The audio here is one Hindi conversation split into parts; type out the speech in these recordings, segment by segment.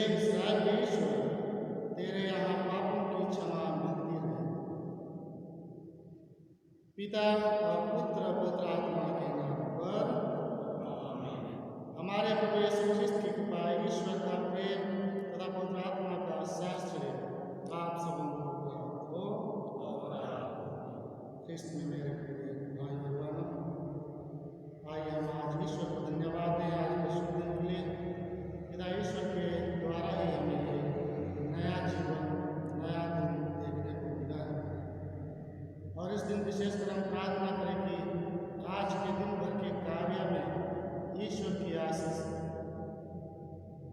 इस्राएल के ईश्वर, तेरे यहाँ पापों की क्षमा मिलती रहे। पिता और पुत्र पवित्र आत्मा के नाम पर आमीन। हमारे प्रभु यीशु ख्रिस्त की कृपा, ईश्वर का प्रेम तथा पवित्र आत्मा का साहचर्य आप सबों को प्राप्त हो। ख्रिस्त में मेरे प्रिय भाई और बहनों, आइए हम आज ईश्वर को धन्यवाद दें आज के शुभ दिन के लिए। पिता ईश्वर के द्वारा ही हमें ये नया जीवन, नया दिन देखने को मिला है। और इस दिन विशेषकर हम प्रार्थना करें कि आज के दिन भर के कार्य में ईश्वर की आशीष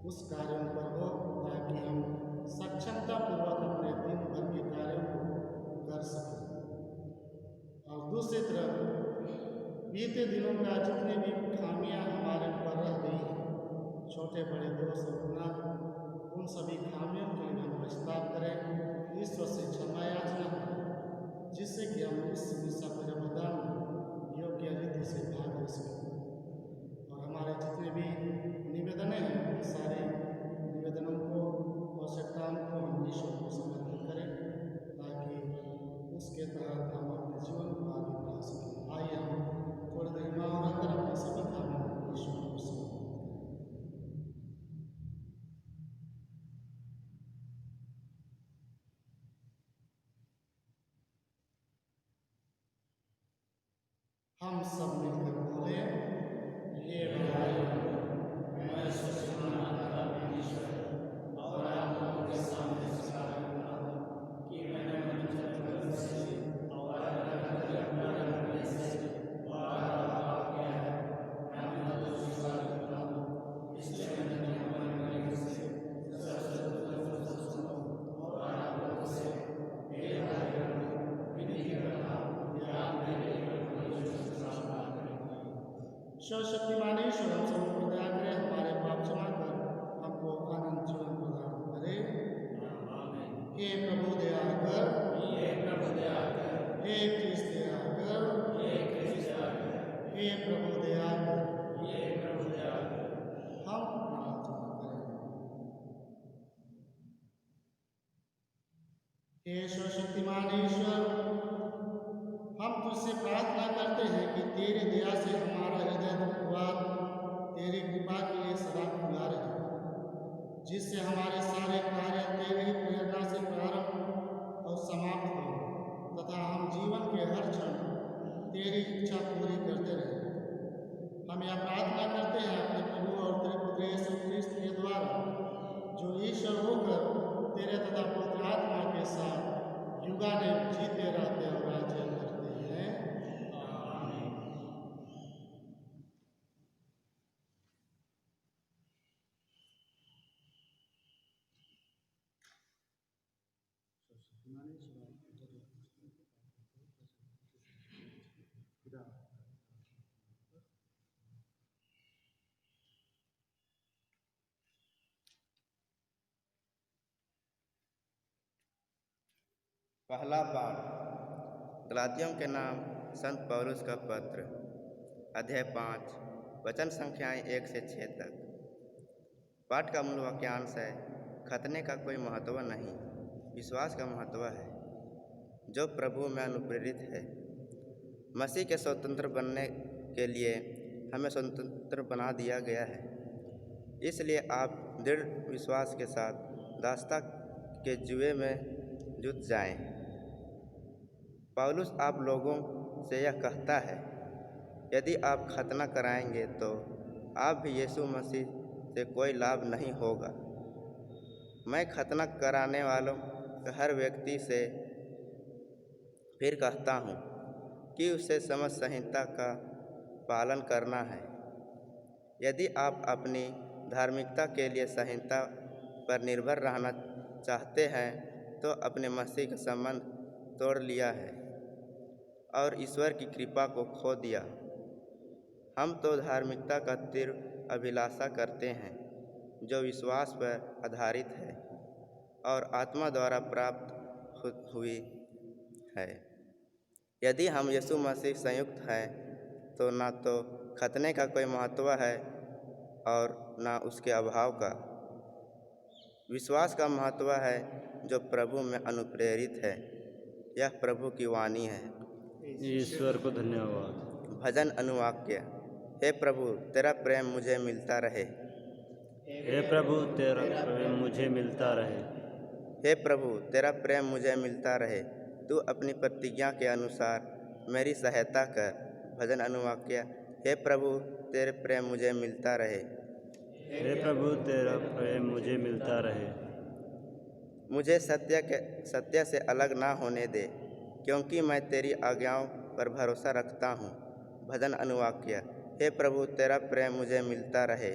उस कार्यों पर हो, ताकि हम सक्षमतापूर्वक अपने दिन भर के कार्यों को कर सकें। और दूसरी तरफ बीते दिनों का जितने भी खामियां हमारे ऊपर रह गई हैं, छोटे बड़े दोष और गुनाह, उन सभी खामियों के लिए हम पश्चाताप करें, ईश्वर से क्षमा याचना करें, जिससे कि हम इस मिसा बलिदान में योग्य रीति से भाग ले सकें। और हमारे जितने भी निवेदन हैं, सारे निवेदनों को, आवश्यकताओं को हम ईश्वर को समर्पित करें, ताकि उसके तहत हम अपने जीवन को आगे बढ़ा सकें। आइए हम थोड़ी देर मौन रहकर अपने सभी कामों को ईश्वर को समर्पित करें। हम सब मिलकर बोले, हे भाई, मैं सर्वशक्तिमान परमेश्वर और आप लोगों के सामने स्वीकार करता हूं कि मैंने मंजूर से और करने से और पाप किया है। मैं अपना दोष स्वीकार करता हूं, इसलिए मैंने तुम्हारे मरने से और आप लोगों से हे भाई विनती करता हूं कि आप मेरे सर्वशक्तिमान ईश्वर हम सब को दया करे, हमारे पाप क्षमा कर हमको अनंत जीवन प्रदान करे। आमीन। हे प्रभु दया कर, हे प्रभु दया कर, हे ख्रिस्त दया कर, हे ख्रिस्त दया कर, हे प्रभु दया कर, हे प्रभु दया कर। हम प्रार्थना करें। हे सर्वशक्तिमान ईश्वर, हम तुझसे प्रार्थना करते हैं कि तेरी दया से हमारा हृदय द्वार तेरी कृपा के लिए सदा खुला रहे, जिससे हमारे सारे कार्य तेरी प्रेरणा से प्रारंभ और समाप्त हो, तथा हम जीवन के हर क्षण तेरी इच्छा पूरी करते रहें। हम यह प्रार्थना करते हैं अपने प्रभु और तेरे पुत्र यीशु ख्रिस्त के द्वारा, जो ईश्वर होकर तेरे तथा पवित्र आत्मा के साथ युगानुग जीते रहते और राज्य करते हैं। आमीन। पहला पाठ गलातियों के नाम संत पौलुस का पत्र, अध्याय 5, वचन संख्याएं 1 से 6 तक। पाठ का मूल वाक्यांश है, खतने का कोई महत्व नहीं, विश्वास का महत्व है, जो प्रभु में अनुप्रेरित है। मसीह के स्वतंत्र बनने के लिए हमें स्वतंत्र बना दिया गया है, इसलिए आप दृढ़ विश्वास के साथ दासता के जुए में जुट जाएं। पौलुस आप लोगों से यह कहता है, यदि आप खतना कराएंगे तो आप भी यीशु मसीह से कोई लाभ नहीं होगा। मैं खतना कराने वालों हर व्यक्ति से फिर कहता हूँ कि उसे समझ संहिता का पालन करना है। यदि आप अपनी धार्मिकता के लिए संहिता पर निर्भर रहना चाहते हैं तो अपने मसीह का संबंध तोड़ लिया है और ईश्वर की कृपा को खो दिया। हम तो धार्मिकता का तीव्र अभिलाषा करते हैं, जो विश्वास पर आधारित है और आत्मा द्वारा प्राप्त हुई है। यदि हम यीशु मसीह संयुक्त हैं तो न तो खतने का कोई महत्व है और न उसके अभाव का। विश्वास का महत्व है जो प्रभु में अनुप्रेरित है। यह प्रभु की वाणी है। ईश्वर को धन्यवाद। भजन अनुवाक्य। हे प्रभु, तेरा प्रेम मुझे मिलता रहे। हे प्रभु, तेरा प्रेम मुझे मिलता रहे। हे प्रभु, तेरा प्रेम मुझे मिलता रहे। तू अपनी प्रतिज्ञा के अनुसार मेरी सहायता कर। भजन अनुवाक्य। हे प्रभु, तेरे प्रेम मुझे मिलता रहे। हे प्रभु, तेरा प्रेम मुझे मिलता रहे। मुझे सत्य से अलग ना होने दे, क्योंकि मैं तेरी आज्ञाओं पर भरोसा रखता हूँ। भजन अनुवाक्य। हे प्रभु, तेरा प्रेम मुझे मिलता रहे।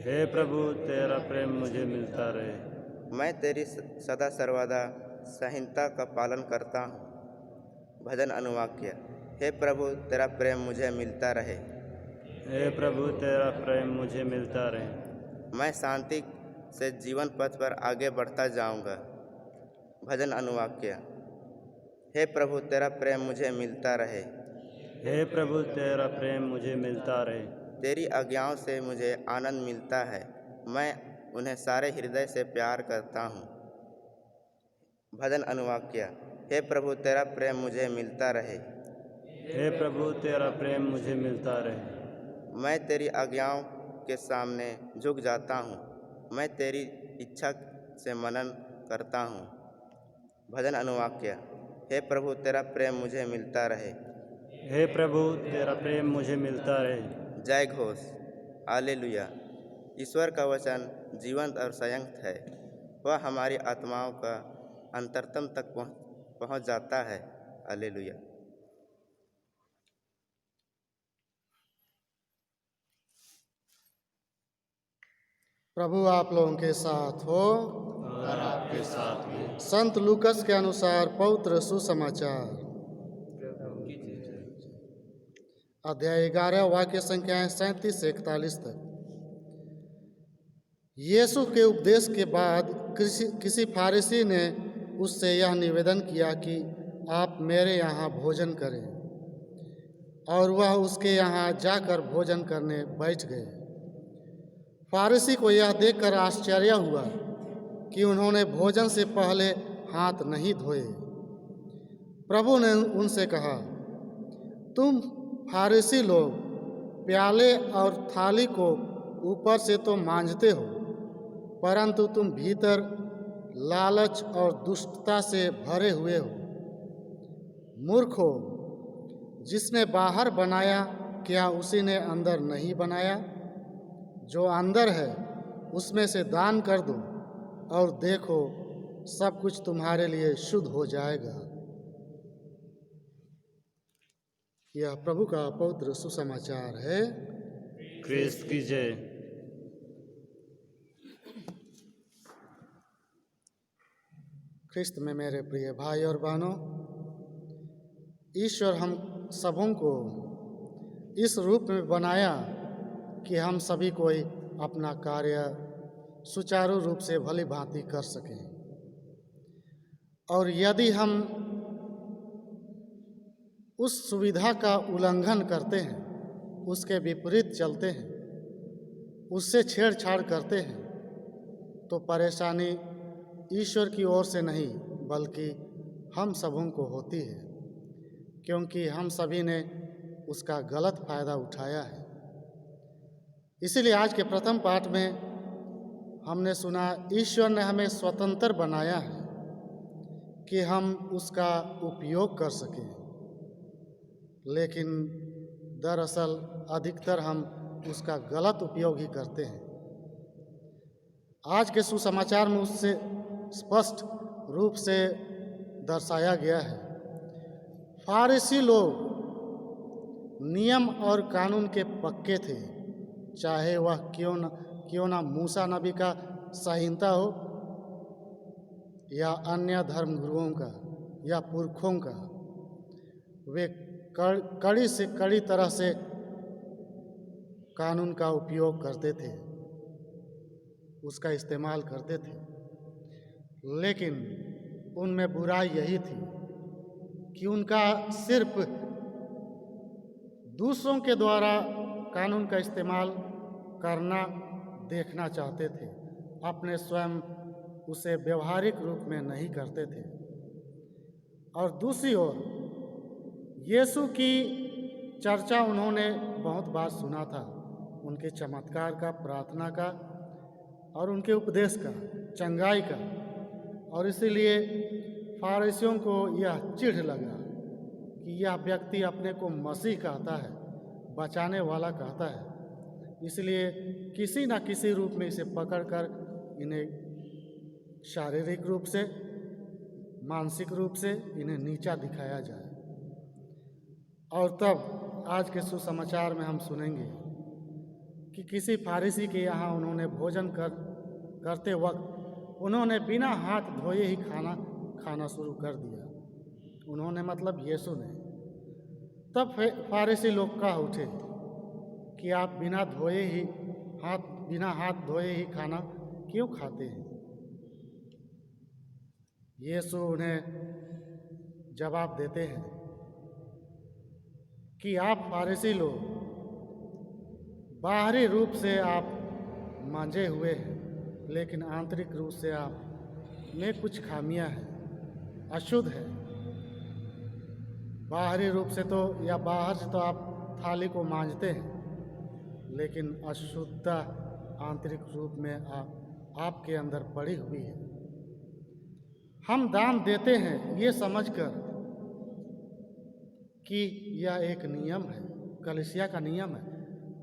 हे प्रभु, तेरा प्रेम मुझे मिलता रहे। मैं तेरी सदा सर्वदा संहिता का पालन करता हूँ। भजन अनुवाक्य। हे प्रभु, तेरा प्रेम मुझे मिलता रहे। हे प्रभु, तेरा प्रेम मुझे मिलता रहे। मैं शांति से जीवन पथ पर आगे बढ़ता जाऊंगा। भजन अनुवाक्य। हे प्रभु, तेरा प्रेम मुझे मिलता रहे। हे प्रभु, तेरा प्रेम मुझे मिलता रहे। तेरी आज्ञाओं से मुझे आनंद मिलता है। मैं उन्हें सारे हृदय से प्यार करता हूँ। भजन अनुवाक्य। हे प्रभु, तेरा प्रेम मुझे मिलता रहे। हे प्रभु, तेरा प्रेम मुझे मिलता रहे। मैं तेरी आज्ञाओं के सामने झुक जाता हूँ। मैं तेरी इच्छा से मनन करता हूँ। भजन अनुवाक्य। हे प्रभु, तेरा प्रेम मुझे मिलता रहे। हे प्रभु, तेरा प्रेम मुझे मिलता रहे। जय घोष। हालेलुया। ईश्वर का वचन जीवंत और संयत है। वह हमारी आत्माओं का अंतरतम तक पहुँच जाता है। हालेलुया। प्रभु आप लोगों के साथ हो और आपके साथ में। संत लूकस के अनुसार पवित्र सुसमाचार अध्याय 11 वाक्य संख्याएं 37 से 41 तक। यीशु के उपदेश के बाद किसी फारिसी ने उससे यह निवेदन किया कि आप मेरे यहाँ भोजन करें, और वह उसके यहाँ जाकर भोजन करने बैठ गए। फारिसी को यह देखकर आश्चर्य हुआ कि उन्होंने भोजन से पहले हाथ नहीं धोए। प्रभु ने उनसे कहा, तुम फारिसी लोग प्याले और थाली को ऊपर से तो मांजते हो, परंतु तुम भीतर लालच और दुष्टता से भरे हुए हो। मूर्खों, जिसने बाहर बनाया, क्या उसी ने अंदर नहीं बनाया? जो अंदर है उसमें से दान कर दो, और देखो सब कुछ तुम्हारे लिए शुद्ध हो जाएगा। यह प्रभु का पवित्र सुसमाचार है। क्रिस्त की जय। ख्रिस्त में मेरे प्रिय भाई और बहनों, ईश्वर हम सबों को इस रूप में बनाया कि हम सभी कोई अपना कार्य सुचारू रूप से भली भांति कर सकें। और यदि हम उस सुविधा का उल्लंघन करते हैं, उसके विपरीत चलते हैं, उससे छेड़छाड़ करते हैं, तो परेशानी ईश्वर की ओर से नहीं बल्कि हम सबों को होती है, क्योंकि हम सभी ने उसका गलत फायदा उठाया है। इसीलिए आज के प्रथम पाठ में हमने सुना, ईश्वर ने हमें स्वतंत्र बनाया है कि हम उसका उपयोग कर सकें, लेकिन दरअसल अधिकतर हम उसका गलत उपयोग ही करते हैं। आज के सुसमाचार में उससे स्पष्ट रूप से दर्शाया गया है। फारिसी लोग नियम और कानून के पक्के थे, चाहे वह क्यों ना मूसा नबी का संहिता हो या अन्य धर्मगुरुओं का या पुरखों का। वे कड़ी से कड़ी तरह से कानून का उपयोग करते थे, उसका इस्तेमाल करते थे, लेकिन उनमें बुराई यही थी कि उनका सिर्फ दूसरों के द्वारा कानून का इस्तेमाल करना देखना चाहते थे, अपने स्वयं उसे व्यवहारिक रूप में नहीं करते थे। और दूसरी ओर यीशु की चर्चा उन्होंने बहुत बार सुना था, उनके चमत्कार का, प्रार्थना का और उनके उपदेश का, चंगाई का। और इसीलिए फारिसियों को यह चिढ़ लगा कि यह व्यक्ति अपने को मसीह कहता है, बचाने वाला कहता है, इसलिए किसी न किसी रूप में इसे पकड़कर इन्हें शारीरिक रूप से, मानसिक रूप से इन्हें नीचा दिखाया जाए। और तब आज के सुसमाचार में हम सुनेंगे कि किसी फारिसी के यहाँ उन्होंने भोजन करते वक्त उन्होंने बिना हाथ धोए ही खाना शुरू कर दिया। उन्होंने मतलब यीशु ने। तब फारिसी लोग कह उठे कि आप बिना हाथ धोए ही खाना क्यों खाते हैं? यीशु उन्हें जवाब देते हैं कि आप फारिसी लोग बाहरी रूप से आप मांजे हुए हैं, लेकिन आंतरिक रूप से आप में कुछ खामियां हैं, अशुद्ध है। बाहरी रूप से तो या बाहर से तो आप थाली को मांजते हैं, लेकिन अशुद्धता आंतरिक रूप में आपके अंदर पड़ी हुई है। हम दान देते हैं ये समझकर कि यह एक नियम है, कलीसिया का नियम है।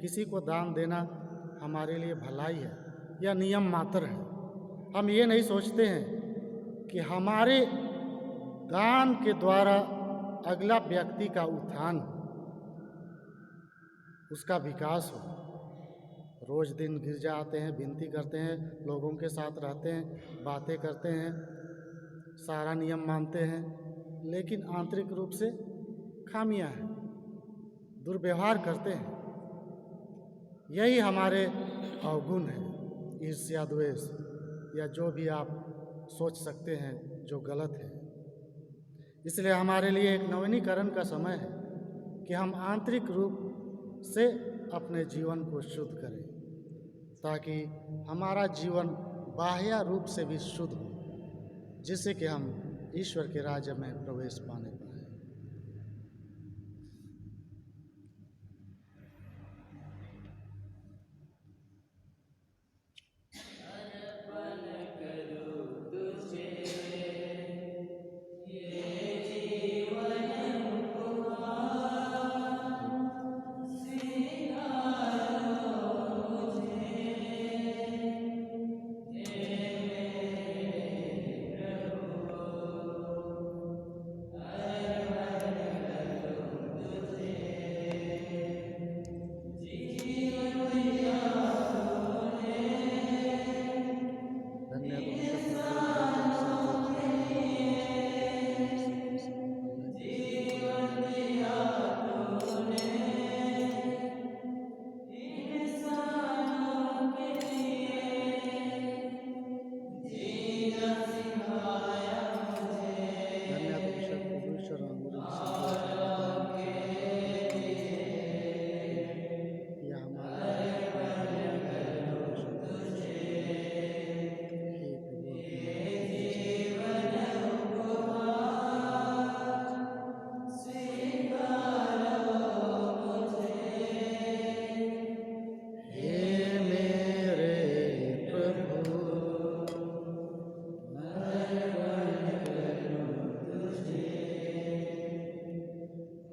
किसी को दान देना हमारे लिए भलाई है, यह नियम मात्र है। हम ये नहीं सोचते हैं कि हमारे दान के द्वारा अगला व्यक्ति का उत्थान हो, उसका विकास हो। रोज दिन गिरजा आते हैं, विनती करते हैं, लोगों के साथ रहते हैं, बातें करते हैं, सारा नियम मानते हैं, लेकिन आंतरिक रूप से खामियां हैं, दुर्व्यवहार करते हैं। यही हमारे अवगुण है, ईर्ष्या, द्वेष या जो भी आप सोच सकते हैं जो गलत है। इसलिए हमारे लिए एक नवीनीकरण का समय है कि हम आंतरिक रूप से अपने जीवन को शुद्ध करें, ताकि हमारा जीवन बाह्य रूप से भी शुद्ध हो, जिससे कि हम ईश्वर के राज्य में प्रवेश पाने पाएं।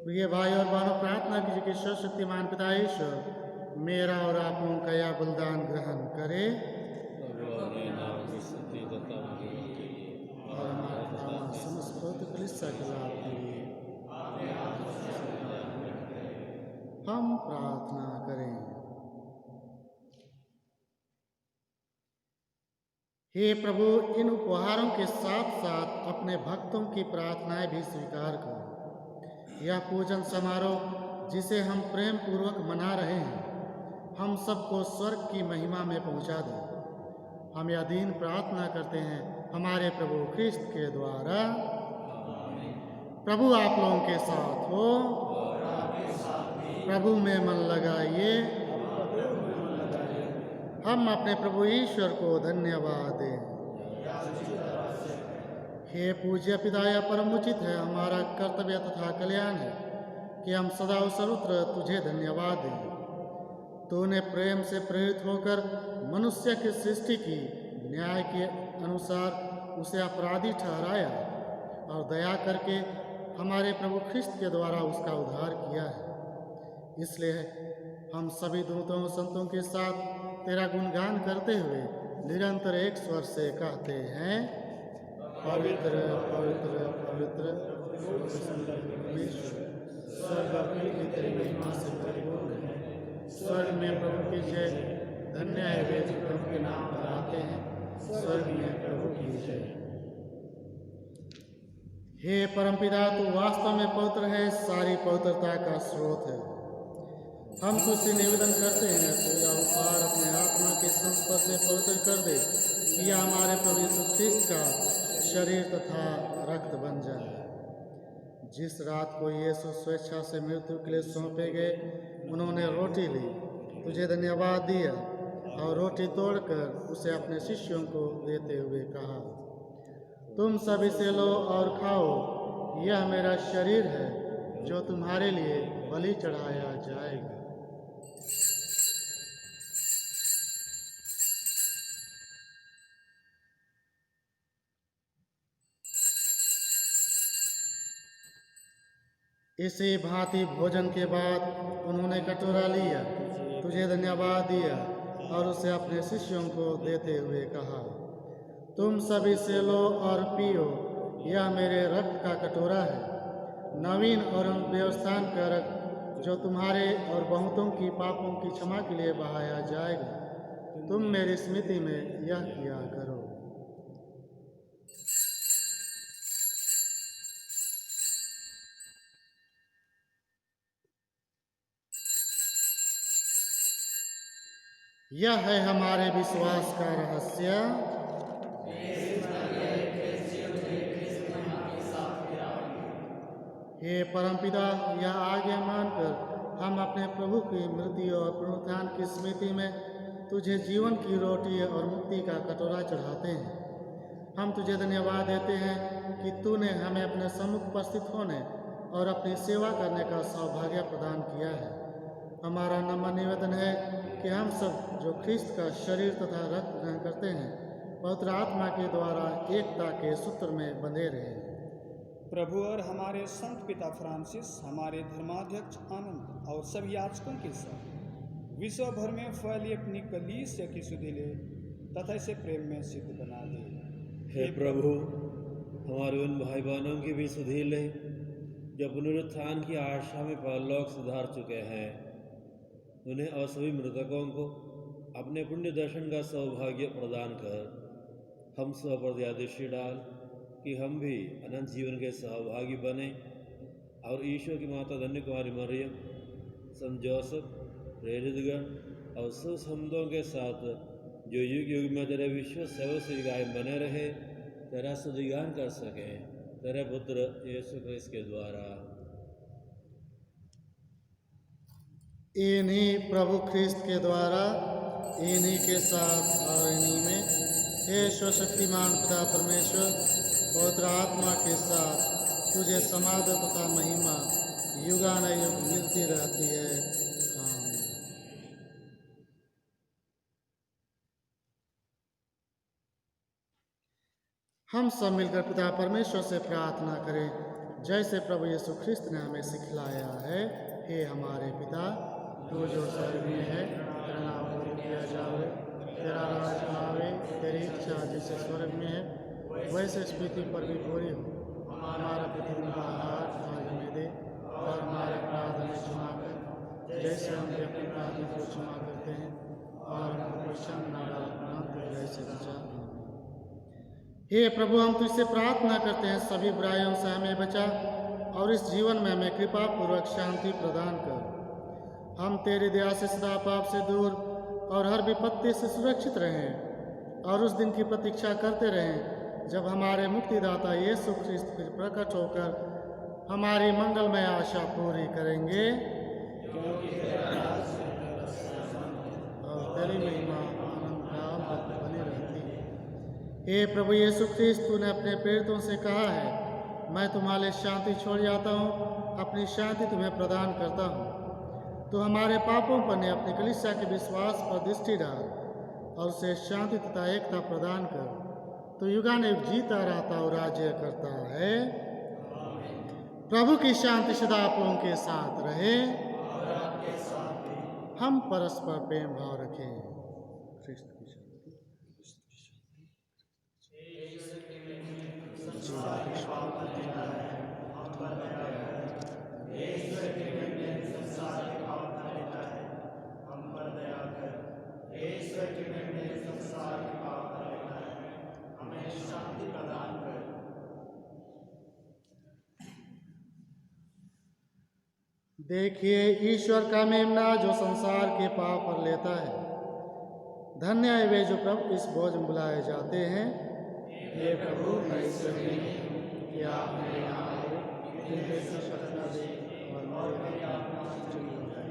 प्रिय भाई और बहनों, प्रार्थना कीजिए कि सर्वशक्तिमान पिता ईश्वर मेरा और आप लोगों का यह बलिदान ग्रहण करे और हमारा समस्त भौतिक कलीसिया के लाभ के लिए हम प्रार्थना करें। हे प्रभु, इन उपहारों के साथ साथ अपने भक्तों की प्रार्थनाएं भी स्वीकार करो। यह पूजन समारोह जिसे हम प्रेम पूर्वक मना रहे हैं, हम सबको स्वर्ग की महिमा में पहुंचा दे। हम यह दीन प्रार्थना करते हैं हमारे प्रभु ख्रिस्त के द्वारा। प्रभु आप लोगों के साथ हो, प्रभु में मन लगाइए। हम अपने प्रभु ईश्वर को धन्यवाद दें। हे पूज्य पिता, यह परम उचित है, हमारा कर्तव्य तथा कल्याण है कि हम सदा और सर्वत्र तुझे धन्यवाद दें। तूने प्रेम से प्रेरित होकर मनुष्य की सृष्टि की, न्याय के अनुसार उसे अपराधी ठहराया और दया करके हमारे प्रभु ख्रिस्त के द्वारा उसका उद्धार किया है। इसलिए हम सभी दूतों संतों के साथ तेरा गुणगान करते हुए निरंतर एक स्वर से कहते हैं, पवित्र पवित्र पवित्र स्वर्ग की तेरी महिमा से परिपूर्ण है। स्वर्ग में प्रभु की जय, धन्य है वे जो प्रभु के नाम पर आते हैं, स्वर्ग में प्रभु की जय। हे परमपिता, तू वास्तव में पवित्र है, सारी पवित्रता का स्रोत है। हम तुझसे निवेदन करते हैं, तू यह उपहार अपने आत्मा के संस्पर्श से पवित्र कर दे कि यह हमारे प्रभु यीशु ख्रिस्त का शरीर तथा रक्त बन जाए। जिस रात को यीशु स्वेच्छा से मृत्यु के लिए सौंपे गए, उन्होंने रोटी ली, तुझे धन्यवाद दिया और रोटी तोड़कर उसे अपने शिष्यों को देते हुए कहा, तुम सभी से लो और खाओ, यह मेरा शरीर है जो तुम्हारे लिए बलि चढ़ाया जाएगा। इसी भांति भोजन के बाद उन्होंने कटोरा लिया, तुझे धन्यवाद दिया और उसे अपने शिष्यों को देते हुए कहा, तुम सभी से लो और पियो, यह मेरे रक्त का कटोरा है, नवीन और व्यवस्थान का रक्त जो तुम्हारे और बहुतों की पापों की क्षमा के लिए बहाया जाएगा। तुम मेरी स्मृति में यह किया करो। यह है हमारे विश्वास का रहस्य। हे परमपिता, यह आज्ञा मानकर हम अपने प्रभु की मृत्यु और पुनरुत्थान की स्मृति में तुझे जीवन की रोटी और मुक्ति का कटोरा चढ़ाते हैं। हम तुझे धन्यवाद देते हैं कि तूने हमें अपने सम्मुख उपस्थित होने और अपनी सेवा करने का सौभाग्य प्रदान किया है। हमारा नम्र निवेदन है कि हम सब जो ख्रिस्त का शरीर तथा रक्त ग्रहण करते हैं, पवित्र आत्मा के द्वारा एकता के सूत्र में बंधे रहें। प्रभु और हमारे संत पिता फ्रांसिस, हमारे धर्माध्यक्ष आनंद और सभी याजकों के साथ विश्व भर में फैली अपनी कलीसिया की सुधि ले तथा इसे प्रेम में सिद्ध बना दे। हे प्रभु, हमारे उन भाई बहनों की भी सुधि ले जो पुनरुत्थान की आशा में परलोक सुधार चुके हैं, उन्हें और सभी मृतकों को अपने पुण्य दर्शन का सौभाग्य प्रदान कर हम सब पर दया दृष्टि डाल कि हम भी अनंत जीवन के सहभागी बने और ईश्वर की माता धन्य कुमारी मरियम, संत जोसेफ, प्रेरितगण और सब संतों के साथ जो युग युग में तेरे विश्व सेवक से गायब बने रहे, तेरा स्तुतिगान कर सकें, तेरे पुत्र यीशु क्रिस्त के द्वारा। इन्हीं प्रभु ख्रिस्त के द्वारा, इन्हीं के साथ और इन्हीं में हे सर्वशक्तिमान पिता परमेश्वर, पवित्र आत्मा के साथ तुझे समाधि तथा महिमा युगानुयुग मिलती रहती है। आमीन। हम सब मिलकर पिता परमेश्वर से प्रार्थना करें, जैसे प्रभु यीशु ख्रिस्त ने हमें सिखलाया है। हे हमारे पिता, तू जो स्वर्ग में है, तेरा नाम पूर्ण किया जावे, तेरा राज आवे, तेरी इच्छा जैसे स्वर्ग में है वैसे इस पृथ्वी पर भी पूरी हो। हमारा प्रतिदिन का आहार आज हमें दे और हमारे अपराध हमें क्षमा कर, जैसे हम भी अपने अपराधी को क्षमा करते हैं, और हमको शरण न डालना जैसे बचा। हे प्रभु, हम तुझसे प्रार्थना करते हैं, सभी बुराइयों से हमें बचा और इस जीवन में हमें कृपा पूर्वक शांति प्रदान कर। हम तेरी दया से सदा पाप से दूर और हर विपत्ति से सुरक्षित रहें और उस दिन की प्रतीक्षा करते रहें जब हमारे मुक्तिदाता यीशु ख्रिस्त फिर प्रकट होकर हमारी मंगलमय आशा पूरी करेंगे। और तेरी महिमा अनंत काल तक बनी रहती है। हे प्रभु यीशु ख्रिस्त, तूने अपने प्रेरितों से कहा है, मैं तुम्हारे लिए शांति छोड़ जाता हूँ, अपनी शांति तुम्हें प्रदान करता हूँ। तो हमारे पापों पर ने अपनी कलीसिया के विश्वास पर दृष्टि डाल और उसे शांति तथा एकता प्रदान कर। तो युगानुयुग जीता रहता और राज्य करता है। प्रभु की शांति सदा आप लोगों के साथ रहे। हम परस्पर प्रेम भाव रखें। ख्रिस्त की शांति। देखिए ईश्वर का मेमना जो संसार के पाप पर लेता है। धन्य है वे जो प्रभु इस भोज में बुलाए जाते हैं। हे प्रभु, मैं ईश्वर नहीं हूं कि आप मेरे यहाँ आओ, लेकिन ऐसी शक्ति दे और मेरे आत्मा चली जाए।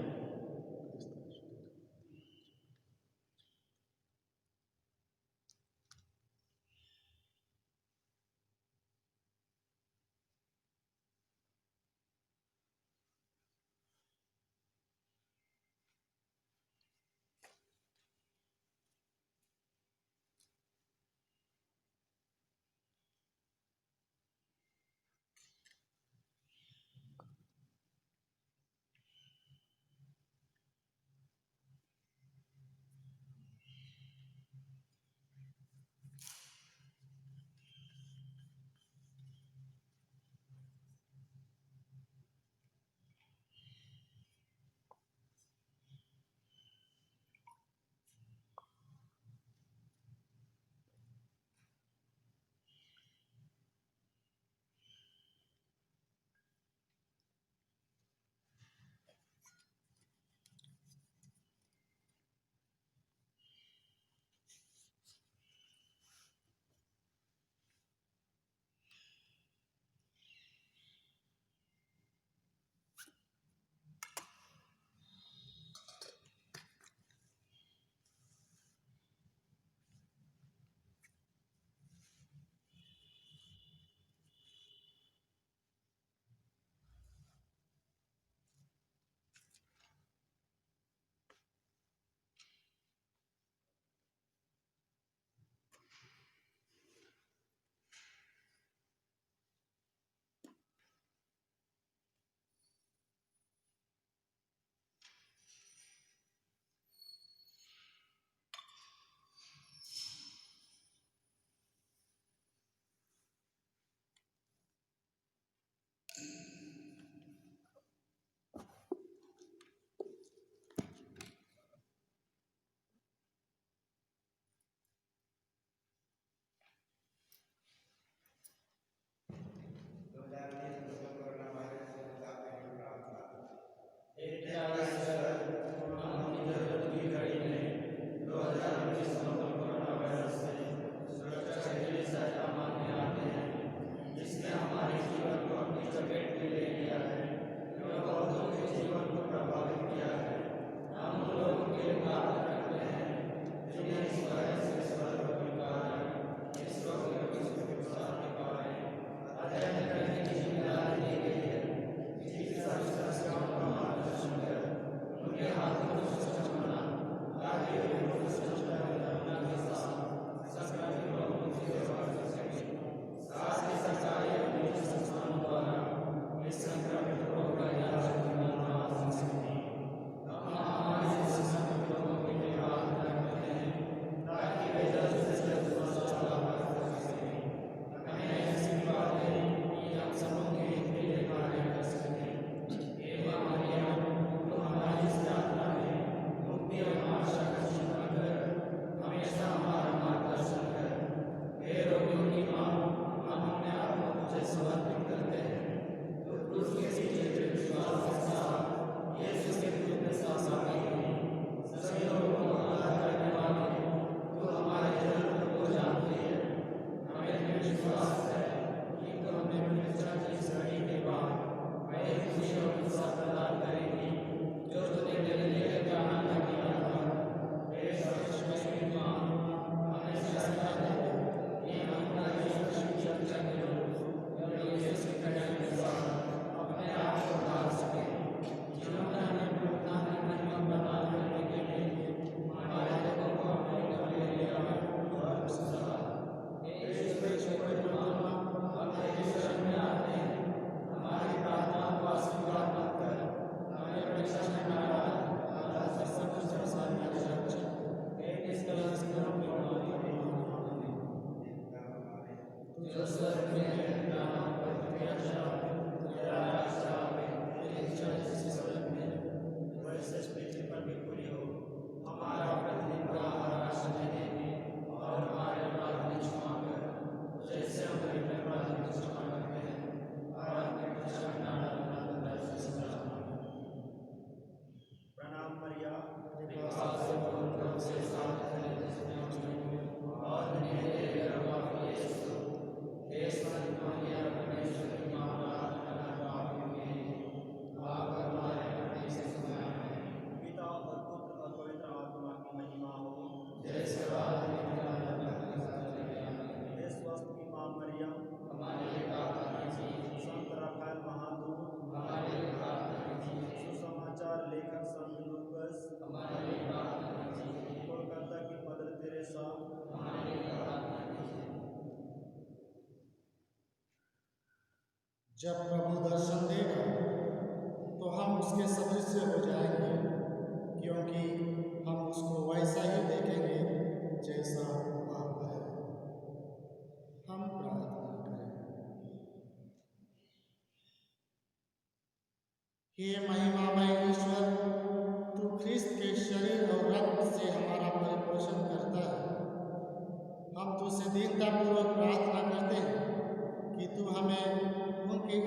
पिता और पुत्र और पवित्र आत्मा की महिमा हो। हे स्वस्थ की माँ मरियम, संत राफेल महादूत, सुसमाचार लेखक संत लूकस, कोलकाता की मदर तेरेसा, जब प्रभु दर्शन देगा तो हम उसके सदृश हो जाएंगे, क्योंकि हम उसको वैसा ही देखेंगे जैसा वह है। हम प्रार्थना करें। हे महिमामय ईश्वर, तू ख्रिस्त के शरीर और रक्त से हमारा परिपोषण करता है। हम तुझसे दीनतापूर्वक प्रार्थना करते हैं कि तू हमें उनके